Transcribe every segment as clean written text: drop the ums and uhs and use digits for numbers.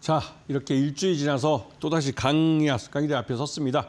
자, 이렇게 일주일이 지나서 또다시 강의대 앞에 섰습니다.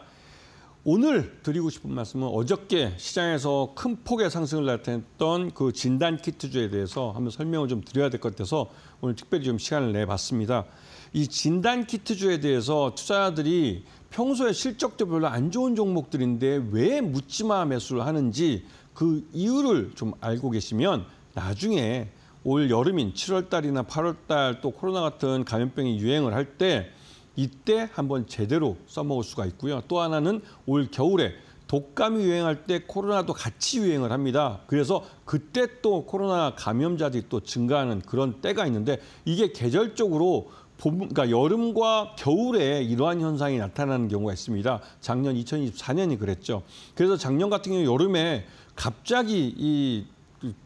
오늘 드리고 싶은 말씀은 어저께 시장에서 큰 폭의 상승을 나타냈던 그 진단키트주에 대해서 한번 설명을 좀 드려야 될 것 같아서 오늘 특별히 좀 시간을 내봤습니다. 이 진단키트주에 대해서 투자자들이 평소에 실적도 별로 안 좋은 종목들인데 왜 묻지마 매수를 하는지 그 이유를 좀 알고 계시면 나중에 올 여름인 7월 달이나 8월 달 또 코로나 같은 감염병이 유행을 할 때 이때 한번 제대로 써먹을 수가 있고요. 또 하나는 올 겨울에 독감이 유행할 때 코로나도 같이 유행을 합니다. 그래서 그때 또 코로나 감염자들이 또 증가하는 그런 때가 있는데 이게 계절적으로 그러니까 여름과 겨울에 이러한 현상이 나타나는 경우가 있습니다. 작년 2024년이 그랬죠. 그래서 작년 같은 경우 여름에 갑자기 이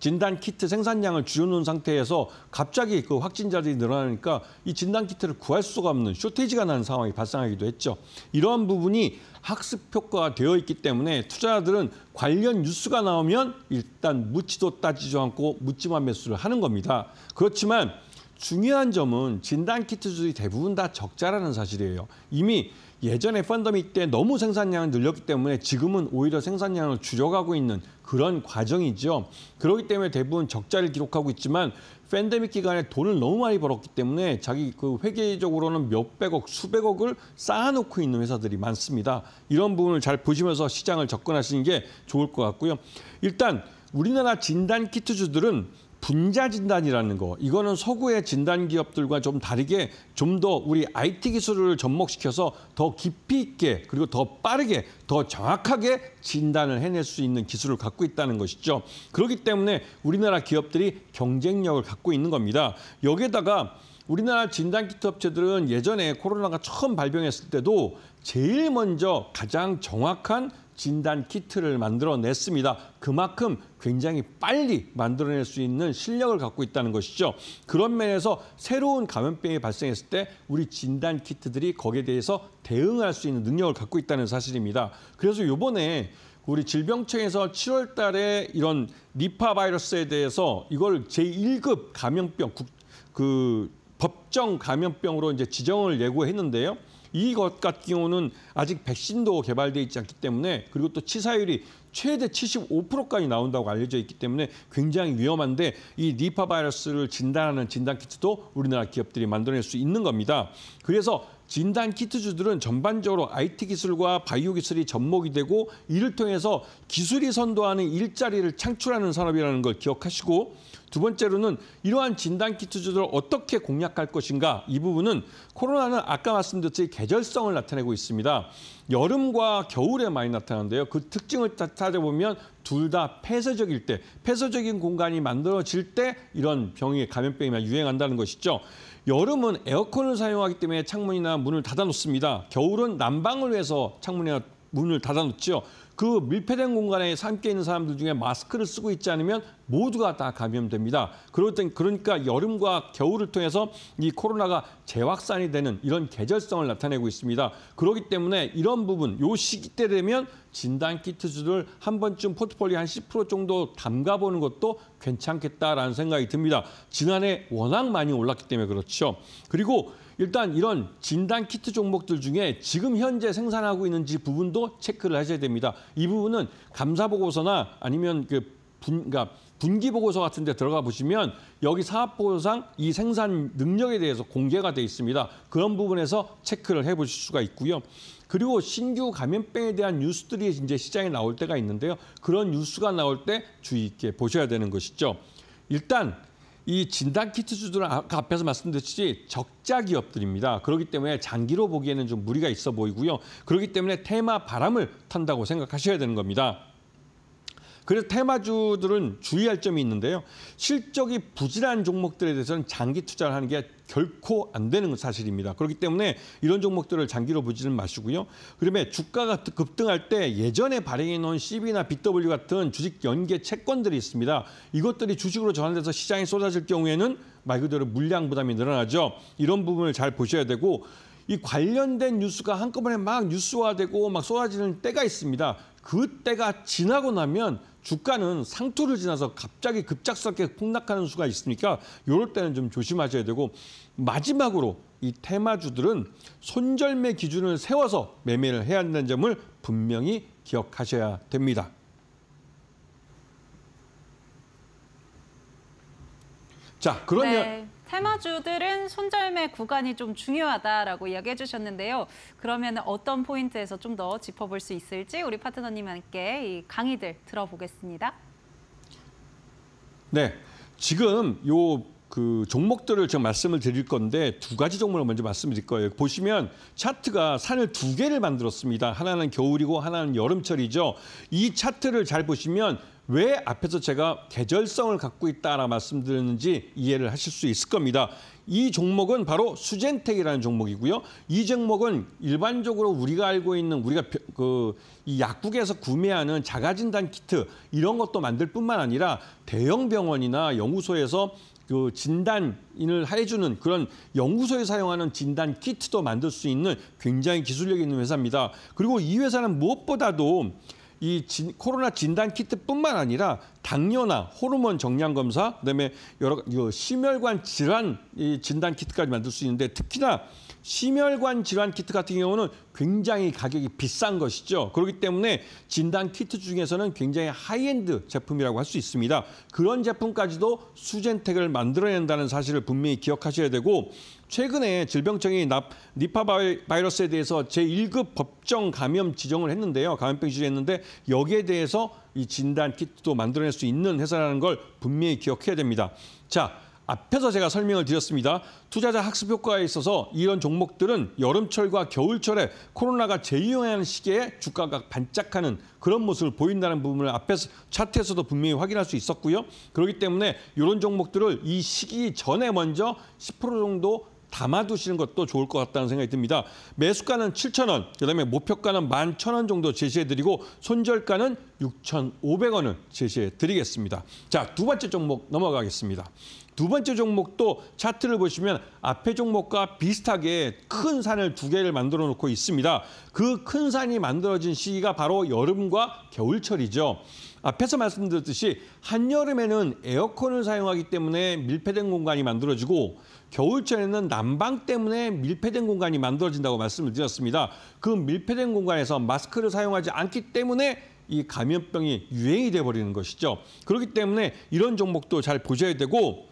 진단키트 생산량을 줄여놓은 상태에서 갑자기 그 확진자들이 늘어나니까 이 진단키트를 구할 수가 없는 쇼테이지가 나는 상황이 발생하기도 했죠. 이러한 부분이 학습 효과가 되어 있기 때문에 투자자들은 관련 뉴스가 나오면 일단 묻지도 따지지 않고 묻지마 매수를 하는 겁니다. 그렇지만 중요한 점은 진단키트주들이 대부분 다 적자라는 사실이에요. 이미 예전에 펀더믹 때 너무 생산량을 늘렸기 때문에 지금은 오히려 생산량을 줄여가고 있는 그런 과정이죠. 그렇기 때문에 대부분 적자를 기록하고 있지만 팬데믹 기간에 돈을 너무 많이 벌었기 때문에 자기 그 회계적으로는 몇백억, 수백억을 쌓아놓고 있는 회사들이 많습니다. 이런 부분을 잘 보시면서 시장을 접근하시는 게 좋을 것 같고요. 일단 우리나라 진단키트주들은 분자 진단이라는 거, 이거는 서구의 진단 기업들과 좀 다르게 좀 더 우리 IT 기술을 접목시켜서 더 깊이 있게 그리고 더 빠르게 더 정확하게 진단을 해낼 수 있는 기술을 갖고 있다는 것이죠. 그렇기 때문에 우리나라 기업들이 경쟁력을 갖고 있는 겁니다. 여기에다가 우리나라 진단키트 업체들은 예전에 코로나가 처음 발병했을 때도 제일 먼저 가장 정확한 진단 키트를 만들어냈습니다. 그만큼 굉장히 빨리 만들어낼 수 있는 실력을 갖고 있다는 것이죠. 그런 면에서 새로운 감염병이 발생했을 때 우리 진단 키트들이 거기에 대해서 대응할 수 있는 능력을 갖고 있다는 사실입니다. 그래서 이번에 우리 질병청에서 7월 달에 이런 니파 바이러스에 대해서 이걸 제1급 감염병, 법정 감염병으로 이제 지정을 예고했는데요. 이것 같은 경우는 아직 백신도 개발돼 있지 않기 때문에 그리고 또 치사율이 최대 75%까지 나온다고 알려져 있기 때문에 굉장히 위험한데 이 니파 바이러스를 진단하는 진단키트도 우리나라 기업들이 만들어낼 수 있는 겁니다. 그래서 진단키트주들은 전반적으로 IT 기술과 바이오 기술이 접목이 되고 이를 통해서 기술이 선도하는 일자리를 창출하는 산업이라는 걸 기억하시고 두 번째로는 이러한 진단키트주들을 어떻게 공략할 것인가 이 부분은 코로나는 아까 말씀드렸듯이 계절성을 나타내고 있습니다. 여름과 겨울에 많이 나타나는데요. 그 특징을 찾아보면 둘 다 폐쇄적일 때, 폐쇄적인 공간이 만들어질 때 이런 병이 감염병이 유행한다는 것이죠. 여름은 에어컨을 사용하기 때문에 창문이나 문을 닫아놓습니다. 겨울은 난방을 위해서 창문이나 문을 닫아놓죠. 그 밀폐된 공간에 함께 있는 사람들 중에 마스크를 쓰고 있지 않으면 모두가 다 감염됩니다. 그러니까 여름과 겨울을 통해서 이 코로나가 재확산이 되는 이런 계절성을 나타내고 있습니다. 그렇기 때문에 이런 부분, 요 시기 때 되면 진단키트주를 한 번쯤 포트폴리오 한 10% 정도 담가보는 것도 괜찮겠다라는 생각이 듭니다. 지난해 워낙 많이 올랐기 때문에 그렇죠. 그리고 일단 이런 진단키트 종목들 중에 지금 현재 생산하고 있는지 부분도 체크를 하셔야 됩니다. 이 부분은 감사보고서나 아니면 그러니까 분기보고서 같은 데 들어가 보시면 여기 사업보고서상 이 생산 능력에 대해서 공개가 돼 있습니다. 그런 부분에서 체크를 해보실 수가 있고요. 그리고 신규 감염병에 대한 뉴스들이 이제 시장에 나올 때가 있는데요. 그런 뉴스가 나올 때 주의 있게 보셔야 되는 것이죠. 일단 이 진단키트주들은 아까 앞에서 말씀드렸듯이 적자 기업들입니다. 그렇기 때문에 장기로 보기에는 좀 무리가 있어 보이고요. 그렇기 때문에 테마 바람을 탄다고 생각하셔야 되는 겁니다. 그래서 테마주들은 주의할 점이 있는데요. 실적이 부진한 종목들에 대해서는 장기 투자를 하는 게 결코 안 되는 사실입니다. 그렇기 때문에 이런 종목들을 장기로 보지는 마시고요. 그다음에 주가가 급등할 때 예전에 발행해 놓은 CB나 BW 같은 주식 연계 채권들이 있습니다. 이것들이 주식으로 전환돼서 시장에 쏟아질 경우에는 말 그대로 물량 부담이 늘어나죠. 이런 부분을 잘 보셔야 되고 이 관련된 뉴스가 한꺼번에 막 뉴스화되고 막 쏟아지는 때가 있습니다. 그 때가 지나고 나면 주가는 상투를 지나서 갑자기 급작스럽게 폭락하는 수가 있으니까 이럴 때는 좀 조심하셔야 되고 마지막으로 이 테마주들은 손절매 기준을 세워서 매매를 해야 한다는 점을 분명히 기억하셔야 됩니다. 자, 그러면 네, 테마주들은 손절매 구간이 좀 중요하다라고 이야기해 주셨는데요. 그러면 어떤 포인트에서 좀 더 짚어볼 수 있을지 우리 파트너님과 함께 이 강의들 들어보겠습니다. 네, 지금 그 종목들을 제가 말씀을 드릴 건데 두 가지 종목을 먼저 말씀드릴 거예요. 보시면 차트가 산을 두 개를 만들었습니다. 하나는 겨울이고 하나는 여름철이죠. 이 차트를 잘 보시면 왜 앞에서 제가 계절성을 갖고 있다라고 말씀드렸는지 이해를 하실 수 있을 겁니다. 이 종목은 바로 수젠텍이라는 종목이고요. 이 종목은 일반적으로 우리가 알고 있는 이 약국에서 구매하는 자가진단 키트 이런 것도 만들 뿐만 아니라 대형 병원이나 연구소에서 그 진단을 해주는 그런 연구소에 사용하는 진단 키트도 만들 수 있는 굉장히 기술력이 있는 회사입니다. 그리고 이 회사는 무엇보다도 이 코로나 진단 키트뿐만 아니라 당뇨나 호르몬 정량 검사, 그다음에 여러 심혈관 질환 진단 키트까지 만들 수 있는데 특히나 심혈관 질환 키트 같은 경우는 굉장히 가격이 비싼 것이죠. 그렇기 때문에 진단 키트 중에서는 굉장히 하이엔드 제품이라고 할 수 있습니다. 그런 제품까지도 수젠텍을 만들어낸다는 사실을 분명히 기억하셔야 되고 최근에 질병청이 니파 바이러스에 대해서 제1급 법정 감염 지정을 했는데요. 감염병 지정했는데 여기에 대해서 이 진단 키트도 만들어낼 수 있는 회사라는 걸 분명히 기억해야 됩니다. 자, 앞에서 제가 설명을 드렸습니다. 투자자 학습 효과에 있어서 이런 종목들은 여름철과 겨울철에 코로나가 재유행하는 시기에 주가가 반짝하는 그런 모습을 보인다는 부분을 앞에서 차트에서도 분명히 확인할 수 있었고요. 그렇기 때문에 이런 종목들을 이 시기 전에 먼저 10% 정도 담아두시는 것도 좋을 것 같다는 생각이 듭니다. 매수가는 7,000원, 그다음에 목표가는 11,000원 정도 제시해드리고 손절가는 6,500원을 제시해드리겠습니다. 자, 두 번째 종목 넘어가겠습니다. 두 번째 종목도 차트를 보시면 앞에 종목과 비슷하게 큰 산을 두 개를 만들어 놓고 있습니다. 그 큰 산이 만들어진 시기가 바로 여름과 겨울철이죠. 앞에서 말씀드렸듯이 한여름에는 에어컨을 사용하기 때문에 밀폐된 공간이 만들어지고 겨울철에는 난방 때문에 밀폐된 공간이 만들어진다고 말씀을 드렸습니다. 그 밀폐된 공간에서 마스크를 사용하지 않기 때문에 이 감염병이 유행이 돼버리는 것이죠. 그렇기 때문에 이런 종목도 잘 보셔야 되고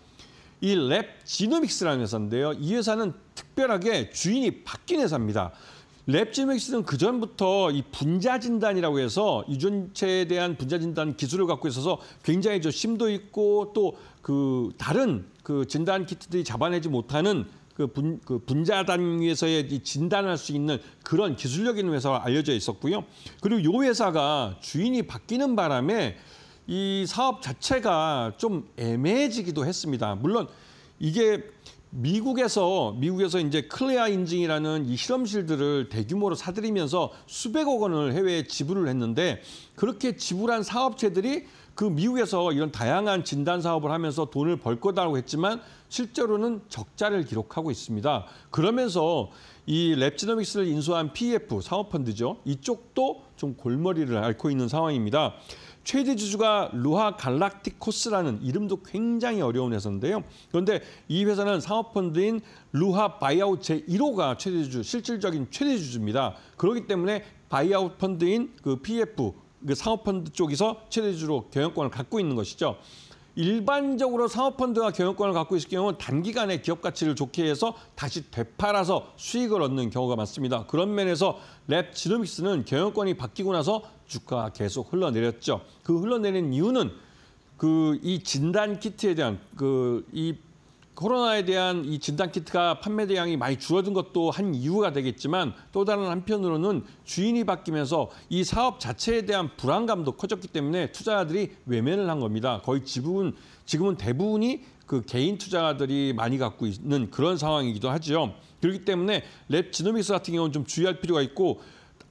이 랩지노믹스라는 회사인데요. 이 회사는 특별하게 주인이 바뀐 회사입니다. 랩지노믹스는 그전부터 이 분자 진단이라고 해서 유전체에 대한 분자 진단 기술을 갖고 있어서 굉장히 심도 있고 또 그 다른 그 진단 키트들이 잡아내지 못하는 그 분자 단위에서의 이 진단할 수 있는 그런 기술력 있는 회사가 알려져 있었고요. 그리고 이 회사가 주인이 바뀌는 바람에 이 사업 자체가 좀 애매해지기도 했습니다. 물론 이게 미국에서 이제 클레아 인증이라는 이 실험실들을 대규모로 사들이면서 수백억 원을 해외에 지불을 했는데 그렇게 지불한 사업체들이 그 미국에서 이런 다양한 진단 사업을 하면서 돈을 벌 거다라고 했지만 실제로는 적자를 기록하고 있습니다. 그러면서 이 랩지노믹스를 인수한 PEF 사업펀드죠. 이쪽도 좀 골머리를 앓고 있는 상황입니다. 최대 주주가 루하 갈락티코스라는 이름도 굉장히 어려운 회사인데요. 그런데 이 회사는 사업펀드인 루하 바이아웃 제1호가 최대 주주, 실질적인 최대 주주입니다. 그렇기 때문에 바이아웃 펀드인 그 PF, 그 사업펀드 쪽에서 최대 주주로 경영권을 갖고 있는 것이죠. 일반적으로 사업펀드가 경영권을 갖고 있을 경우는 단기간에 기업 가치를 좋게 해서 다시 되팔아서 수익을 얻는 경우가 많습니다. 그런 면에서 랩지노믹스는 경영권이 바뀌고 나서 주가가 계속 흘러내렸죠. 그 흘러내린 이유는 이 진단 키트에 대한 이 코로나에 대한 이 진단 키트가 판매 대량이 많이 줄어든 것도 한 이유가 되겠지만 또 다른 한편으로는 주인이 바뀌면서 이 사업 자체에 대한 불안감도 커졌기 때문에 투자자들이 외면을 한 겁니다. 거의 지금은 대부분이 그 개인 투자자들이 많이 갖고 있는 그런 상황이기도 하죠. 그렇기 때문에 랩지노믹스 같은 경우는 좀 주의할 필요가 있고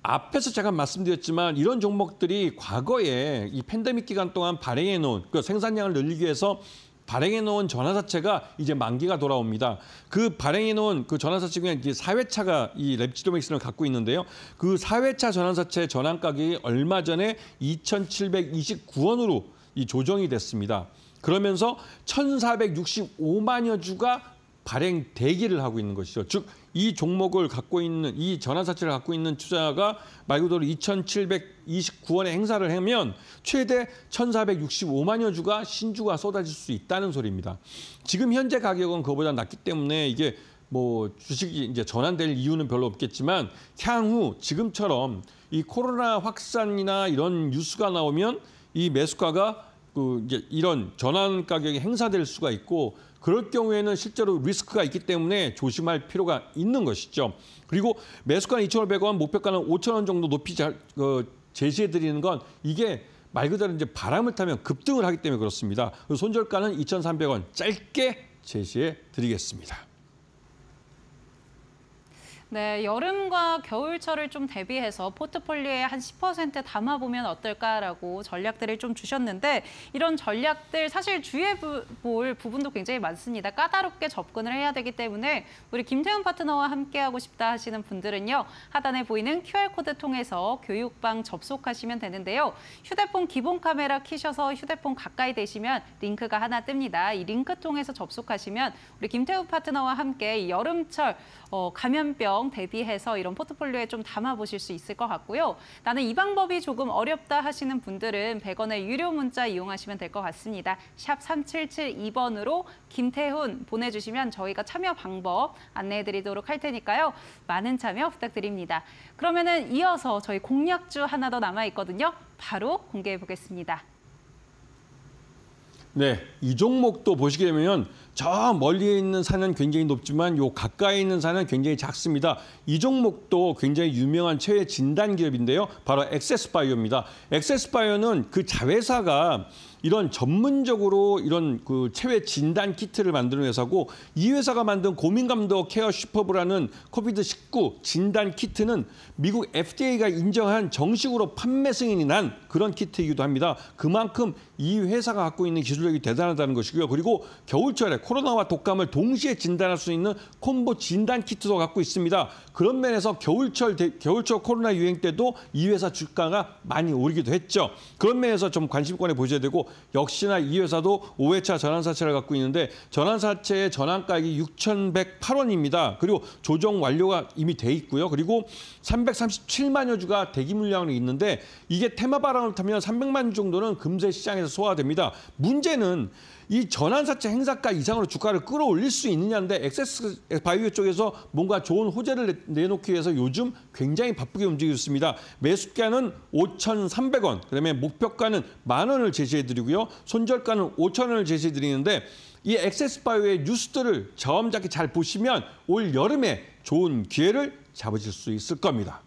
앞에서 제가 말씀드렸지만 이런 종목들이 과거에 이 팬데믹 기간 동안 발행해 놓은 그 생산량을 늘리기 위해서 발행해 놓은 전환사채가 이제 만기가 돌아옵니다. 그 발행해 놓은 그 전환사채 중에 이제 4회차가 이 랩지노믹스를 갖고 있는데요. 그 4회차 전환사채 전환 가격이 얼마 전에 2,729원으로 이 조정이 됐습니다. 그러면서 1,465만여 주가 발행 대기를 하고 있는 것이죠. 즉, 이 종목을 갖고 있는, 이 전환사채를 갖고 있는 투자가 말 그대로 2,729원에 행사를 하면 최대 1,465만여 주가 신주가 쏟아질 수 있다는 소리입니다. 지금 현재 가격은 그거보다 낮기 때문에 이게 뭐 주식이 이제 전환될 이유는 별로 없겠지만 향후 지금처럼 이 코로나 확산이나 이런 뉴스가 나오면 이 매수가가 이제 이런 전환 가격이 행사될 수가 있고 그럴 경우에는 실제로 리스크가 있기 때문에 조심할 필요가 있는 것이죠. 그리고 매수가는 2,500원, 목표가는 5,000원 정도 높이 제시해 드리는 건 이게 말 그대로 이제 바람을 타면 급등을 하기 때문에 그렇습니다. 손절가는 2,300원 짧게 제시해 드리겠습니다. 네, 여름과 겨울철을 좀 대비해서 포트폴리오에 한 10% 담아보면 어떨까라고 전략들을 좀 주셨는데 이런 전략들 사실 주의해 볼 부분도 굉장히 많습니다. 까다롭게 접근을 해야 되기 때문에 우리 김태훈 파트너와 함께하고 싶다 하시는 분들은요. 하단에 보이는 QR코드 통해서 교육방 접속하시면 되는데요. 휴대폰 기본 카메라 켜셔서 휴대폰 가까이 대시면 링크가 하나 뜹니다. 이 링크 통해서 접속하시면 우리 김태훈 파트너와 함께 이 여름철 감염병 대비해서 이런 포트폴리오에 좀 담아보실 수 있을 것 같고요. 나는 이 방법이 조금 어렵다 하시는 분들은 100원의 유료 문자 이용하시면 될 것 같습니다. 샵 3772번으로 김태훈 보내주시면 저희가 참여 방법 안내해드리도록 할 테니까요. 많은 참여 부탁드립니다. 그러면은 이어서 저희 공략주 하나 더 남아있거든요. 바로 공개해 보겠습니다. 네, 이 종목도 보시게 되면 저 멀리에 있는 산은 굉장히 높지만 요 가까이 있는 산은 굉장히 작습니다. 이 종목도 굉장히 유명한 최외 진단 기업인데요. 바로 액세스바이오입니다. 액세스바이오는 그 자회사가 이런 전문적으로 이런 그 체외 진단 키트를 만드는 회사고 이 회사가 만든 고민감도 케어 슈퍼브라는 코비드-19 진단 키트는 미국 FDA가 인정한 정식으로 판매 승인이 난 그런 키트이기도 합니다. 그만큼 이 회사가 갖고 있는 기술력이 대단하다는 것이고요. 그리고 겨울철에 코로나와 독감을 동시에 진단할 수 있는 콤보 진단 키트도 갖고 있습니다. 그런 면에서 겨울철 코로나 유행 때도 이 회사 주가가 많이 오르기도 했죠. 그런 면에서 좀 관심권에 보셔야 되고 역시나 이 회사도 5회차 전환사채를 갖고 있는데 전환사채의 전환가액이 6,108원입니다. 그리고 조정 완료가 이미 돼 있고요. 그리고 337만여 주가 대기 물량이 있는데 이게 테마바람을 타면 300만 주 정도는 금세 시장에서 소화됩니다. 문제는 이 전환사채 행사가 이상으로 주가를 끌어올릴 수 있느냐인데 액세스바이오 쪽에서 뭔가 좋은 호재를 내놓기 위해서 요즘 굉장히 바쁘게 움직이고 있습니다. 매수가는 5,300원, 그다음에 목표가는 10,000원을 제시해드리고요. 손절가는 5,000원을 제시해드리는데 이 액세스바이오의 뉴스들을 저음잡기 잘 보시면 올 여름에 좋은 기회를 잡으실 수 있을 겁니다.